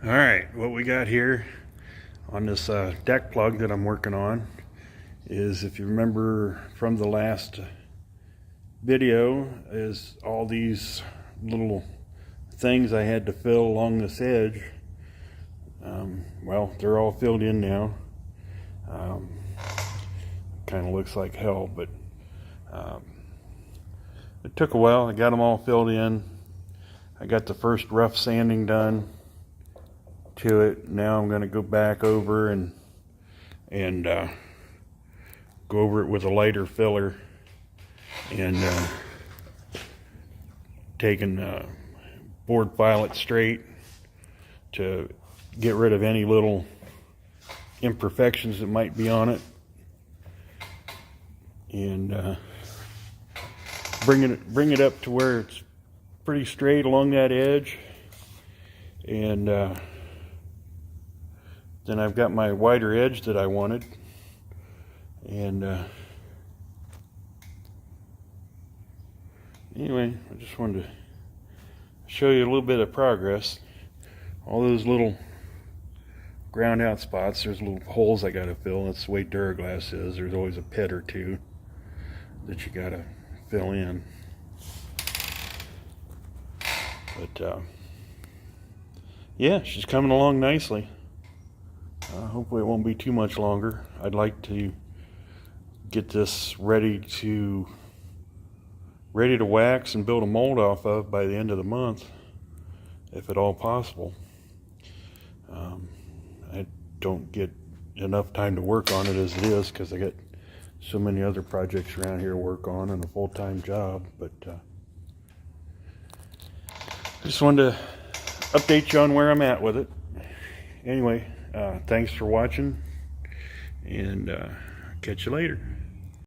All right, what we got here on this deck plug that I'm working on is, if you remember from the last video, is all these little things I had to fill along this edge. Well, they're all filled in now. Kind of looks like hell, but it took a while. I got them all filled in. I got the first rough sanding done to it. Now I'm going to go back over and go over it with a lighter filler and taking board file it straight to get rid of any little imperfections that might be on it, and bring it up to where it's pretty straight along that edge. And then I've got my wider edge that I wanted, and anyway, I just wanted to show you a little bit of progress. All those little ground out spots, there's little holes I got to fill. That's the way Duraglass is. There's always a pit or two that you got to fill in. But yeah, she's coming along nicely. Hopefully it won't be too much longer. I'd like to get this ready to wax and build a mold off of by the end of the month, if at all possible. I don't get enough time to work on it as it is, because I got so many other projects around here to work on and a full-time job. But I just wanted to update you on where I'm at with it. Anyway, thanks for watching, and catch you later.